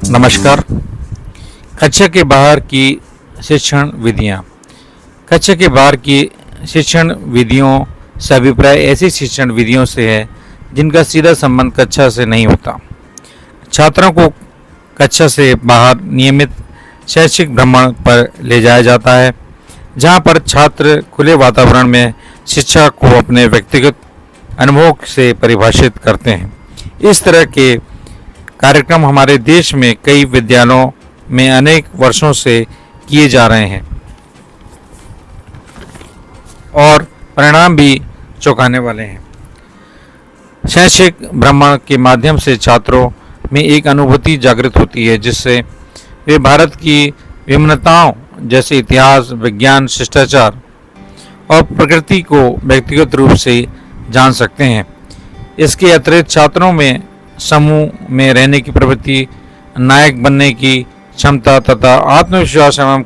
नमस्कार। कक्षा के बाहर की शिक्षण विधियाँ। कक्षा के बाहर की शिक्षण विधियों से अभिप्राय ऐसी शिक्षण विधियों से है जिनका सीधा संबंध कक्षा से नहीं होता। छात्रों को कक्षा से बाहर नियमित शैक्षिक भ्रमण पर ले जाया जाता है, जहाँ पर छात्र खुले वातावरण में शिक्षा को अपने व्यक्तिगत अनुभव से परिभाषित करते हैं। इस तरह के कार्यक्रम हमारे देश में कई विद्यालयों में अनेक वर्षों से किए जा रहे हैं और परिणाम भी चौंकाने वाले हैं। शैक्षिक भ्रमण के माध्यम से छात्रों में एक अनुभूति जागृत होती है, जिससे वे भारत की विभिन्नताओं जैसे इतिहास, विज्ञान, शिष्टाचार और प्रकृति को व्यक्तिगत रूप से जान सकते हैं। इसके अतिरिक्त छात्रों में समूह में रहने की प्रवृत्ति, नायक बनने की क्षमता तथा आत्मविश्वास एवं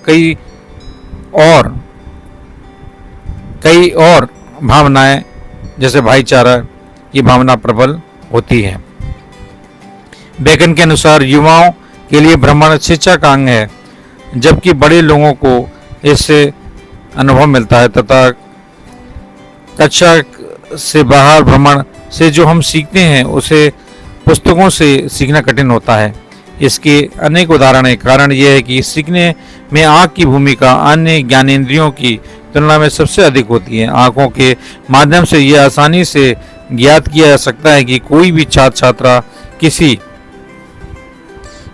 कई और भावनाएं जैसे भाईचारा की भावना प्रबल होती है। बेकन के अनुसार युवाओं के लिए भ्रमण शिक्षा का अंग है, जबकि बड़े लोगों को इससे अनुभव मिलता है तथा कक्षा से बाहर भ्रमण से जो हम सीखते हैं उसे पुस्तकों से सीखना कठिन होता है। इसके अनेक उदाहरण हैं। कारण यह है कि सीखने में आँख की भूमिका अन्य ज्ञानेंद्रियों की तुलना में सबसे अधिक होती है। आँखों के माध्यम से यह आसानी से ज्ञात किया जा सकता है कि कोई भी छात्र छात्रा किसी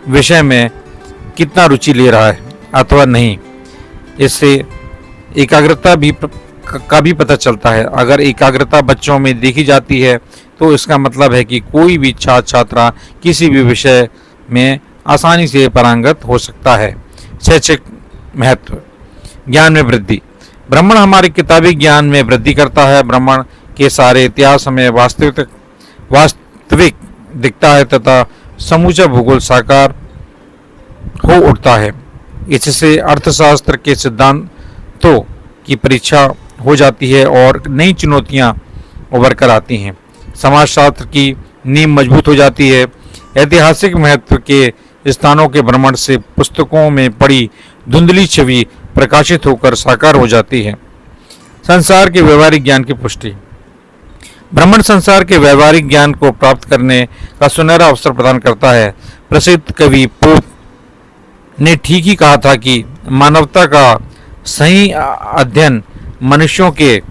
विषय में कितना रुचि ले रहा है अथवा नहीं। इससे एकाग्रता का भी पता चलता है। अगर एकाग्रता बच्चों में देखी जाती है तो इसका मतलब है कि कोई भी छात्र छात्रा किसी भी विषय में आसानी से पारंगत हो सकता है। शैक्षिक महत्व। ज्ञान में वृद्धि। भ्रमण हमारे किताबी ज्ञान में वृद्धि करता है। भ्रमण के सारे इतिहास हमें वास्तविक दिखता है तथा समूचा भूगोल साकार हो उठता है। इससे अर्थशास्त्र के सिद्धांतों की परीक्षा हो जाती है और नई चुनौतियां उभर कर आती हैं। समाजशास्त्र की नींव मजबूत हो जाती है। ऐतिहासिक महत्व के स्थानों के भ्रमण से पुस्तकों में पड़ी धुंधली छवि प्रकाशित होकर साकार हो जाती है। संसार के व्यवहारिक ज्ञान की पुष्टि। भ्रमण संसार के व्यवहारिक ज्ञान को प्राप्त करने का सुनहरा अवसर प्रदान करता है। प्रसिद्ध कवि पोप ने ठीक ही कहा था कि मानवता का सही अध्ययन मनुष्यों के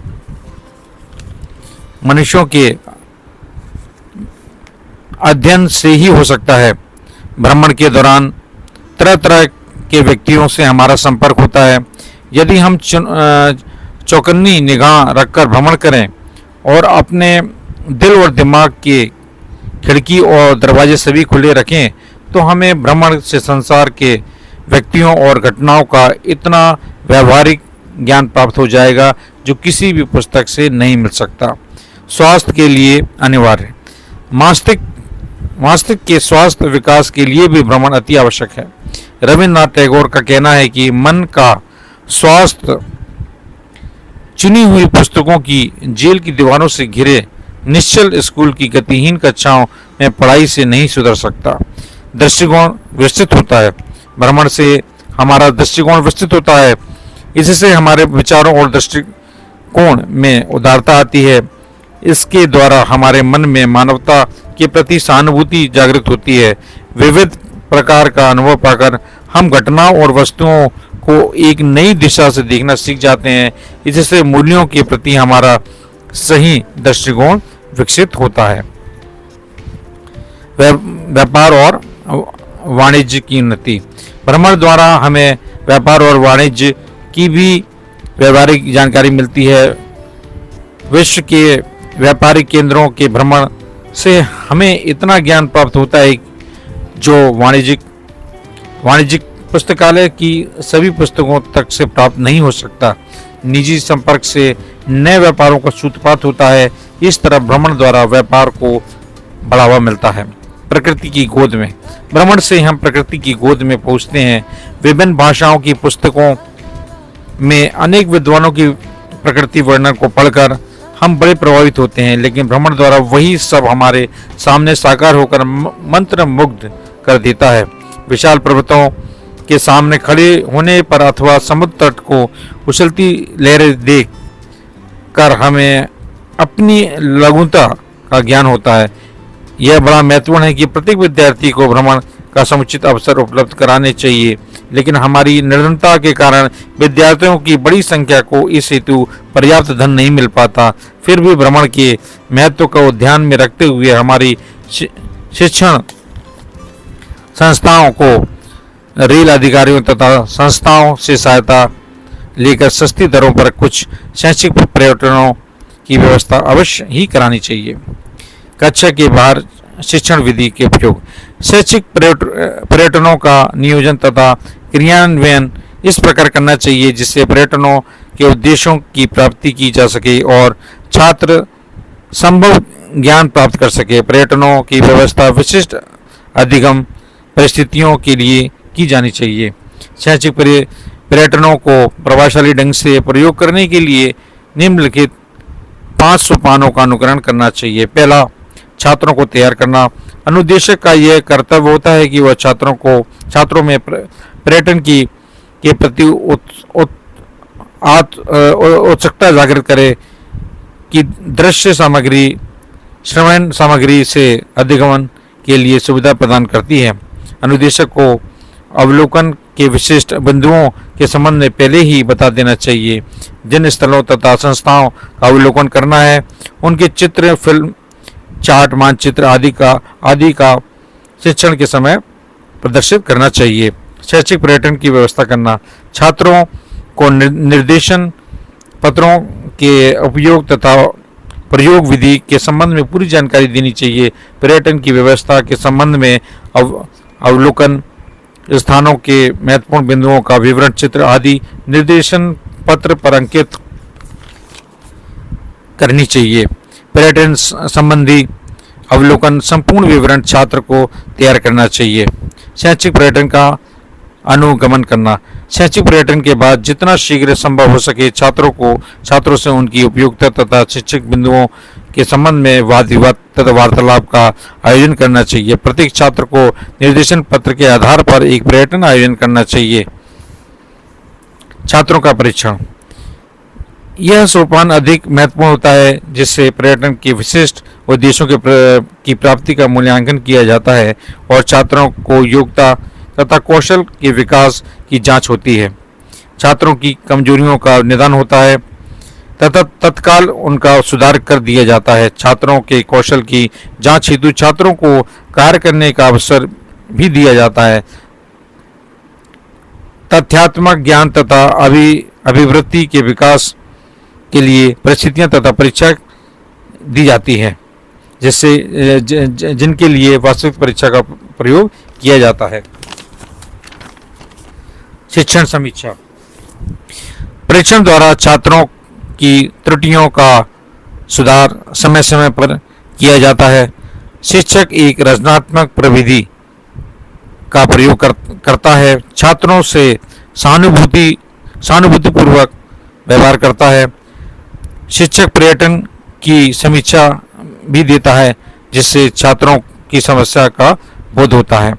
अध्ययन से ही हो सकता है। भ्रमण के दौरान तरह तरह के व्यक्तियों से हमारा संपर्क होता है। यदि हम चौकन्नी निगाह रखकर भ्रमण करें और अपने दिल और दिमाग के खिड़की और दरवाजे सभी खुले रखें तो हमें भ्रमण से संसार के व्यक्तियों और घटनाओं का इतना व्यवहारिक ज्ञान प्राप्त हो जाएगा जो किसी भी पुस्तक से नहीं मिल सकता। स्वास्थ्य के लिए अनिवार्य। मस्तिष्क के स्वास्थ्य विकास के लिए भी भ्रमण अति आवश्यक है। रविन्द्रनाथ टैगोर का कहना है कि मन का स्वास्थ्य चुनी हुई पुस्तकों की जेल की दीवारों से घिरे निश्चल स्कूल की गतिहीन कक्षाओं में पढ़ाई से नहीं सुधर सकता। दृष्टिकोण विस्तृत होता है। भ्रमण से हमारा दृष्टिकोण विस्तृत होता है। इससे हमारे विचारों और दृष्टिकोण में उदारता आती है। इसके द्वारा हमारे मन में मानवता के प्रति सहानुभूति जागृत होती है। विविध प्रकार का अनुभव पाकर हम घटनाओं और वस्तुओं को एक नई दिशा से देखना सीख जाते हैं। इससे मूल्यों के प्रति हमारा सही दृष्टिकोण विकसित होता है। व्यापार और वाणिज्य की उन्नति। भ्रमण द्वारा हमें व्यापार और वाणिज्य की भी व्यावहारिक जानकारी मिलती है। विश्व के व्यापारिक केंद्रों के भ्रमण से हमें इतना ज्ञान प्राप्त होता है जो वाणिज्यिक पुस्तकालय की सभी पुस्तकों तक से प्राप्त नहीं हो सकता। निजी संपर्क से नए व्यापारों का सूत्रपात होता है। इस तरह भ्रमण द्वारा व्यापार को बढ़ावा मिलता है। प्रकृति की गोद में। भ्रमण से हम प्रकृति की गोद में पहुंचते हैं। विभिन्न भाषाओं की पुस्तकों में अनेक विद्वानों की प्रकृति वर्णन को पढ़कर हम बड़े प्रभावित होते हैं, लेकिन भ्रमण द्वारा वही सब हमारे सामने साकार होकर मंत्र मुग्ध कर देता है। विशाल पर्वतों के सामने खड़े होने पर अथवा समुद्र तट को उछलती लहरें देख कर हमें अपनी लघुता का ज्ञान होता है। यह बड़ा महत्वपूर्ण है कि प्रत्येक विद्यार्थी को भ्रमण का समुचित अवसर उपलब्ध कराने चाहिए, लेकिन हमारी निर्धनता के कारण विद्यार्थियों की बड़ी संख्या को इस हेतु पर्याप्त धन नहीं मिल पाता। फिर भी भ्रमण के महत्व को ध्यान में रखते हुए हमारी शिक्षण संस्थाओं को रेल अधिकारियों तथा संस्थाओं से सहायता लेकर सस्ती दरों पर कुछ शैक्षिक पर्यटनों की व्यवस्था अवश्य ही करानी चाहिए। कक्षा के बाहर शिक्षण विधि के उपयोग। शैक्षिक पर्यटनों का नियोजन तथा क्रियान्वयन इस प्रकार करना चाहिए जिससे पर्यटनों के उद्देश्यों की प्राप्ति की जा सके और छात्र संभव ज्ञान प्राप्त कर सके। पर्यटनों की व्यवस्था विशिष्ट अधिगम परिस्थितियों के लिए की जानी चाहिए। शैक्षिक पर्यटनों को प्रभावशाली ढंग से प्रयोग करने के लिए निम्नलिखित 5 सोपानों का अनुकरण करना चाहिए। पहला, छात्रों को तैयार करना। अनुदेशक का यह कर्तव्य होता है कि वह छात्रों में पर्यटन के प्रति उत्सुकता जागृत करे कि दृश्य सामग्री श्रवण सामग्री से अधिगमन के लिए सुविधा प्रदान करती है। अनुदेशक को अवलोकन के विशिष्ट बिंदुओं के संबंध में पहले ही बता देना चाहिए। जिन स्थलों तथा संस्थाओं का अवलोकन करना है उनके चित्र, फिल्म, चार्ट, मानचित्र आदि का शिक्षण के समय प्रदर्शित करना चाहिए। शैक्षिक पर्यटन की व्यवस्था करना। छात्रों को निर्देशन पत्रों के उपयोग तथा प्रयोग विधि के संबंध में पूरी जानकारी देनी चाहिए। पर्यटन की व्यवस्था के संबंध में अवलोकन स्थानों के महत्वपूर्ण बिंदुओं का विवरण, चित्र आदि निर्देशन पत्र पर अंकित करनी चाहिए। पर्यटन संबंधी अवलोकन संपूर्ण विवरण छात्र को तैयार करना चाहिए। शैक्षिक पर्यटन का अनुगमन करना। शैक्षिक पर्यटन के बाद जितना शीघ्र संभव हो सके छात्रों से उनकी उपयोगिता तथा शैक्षिक बिंदुओं के संबंध में वाद विवाद तथा वार्तालाप का आयोजन करना चाहिए। प्रत्येक छात्र को निर्देशन पत्र के आधार पर एक पर्यटन आयोजन करना चाहिए। छात्रों का परीक्षण। यह सोपान अधिक महत्वपूर्ण होता है जिससे पर्यटन के विशिष्ट उद्देश्यों की प्राप्ति का मूल्यांकन किया जाता है और छात्रों को योग्यता तथा कौशल के विकास की जांच होती है। छात्रों की कमजोरियों का निदान होता है तथा तत्काल उनका सुधार कर दिया जाता है। छात्रों के कौशल की जांच हेतु छात्रों को कार्य करने का अवसर भी दिया जाता है। तथ्यात्मक ज्ञान तथा अभिवृत्ति के विकास के लिए परिस्थितियां तथा परीक्षा दी जाती है जिससे जिनके लिए वास्तविक परीक्षा का प्रयोग किया जाता है। शिक्षण समीक्षा। परीक्षण द्वारा छात्रों की त्रुटियों का सुधार समय समय पर किया जाता है। शिक्षक एक रचनात्मक प्रविधि का प्रयोग करता है, छात्रों से सहानुभूतिपूर्वक व्यवहार करता है। शिक्षक पर्यटन की समीक्षा भी देता है जिससे छात्रों की समस्या का बोध होता है।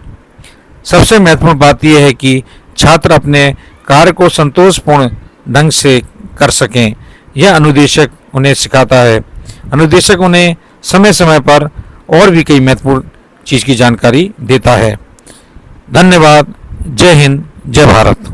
सबसे महत्वपूर्ण बात यह है कि छात्र अपने कार्य को संतोषपूर्ण ढंग से कर सकें। यह अनुदेशक उन्हें सिखाता है। अनुदेशक उन्हें समय समय पर और भी कई महत्वपूर्ण चीज़ की जानकारी देता है। धन्यवाद। जय हिंद, जय भारत।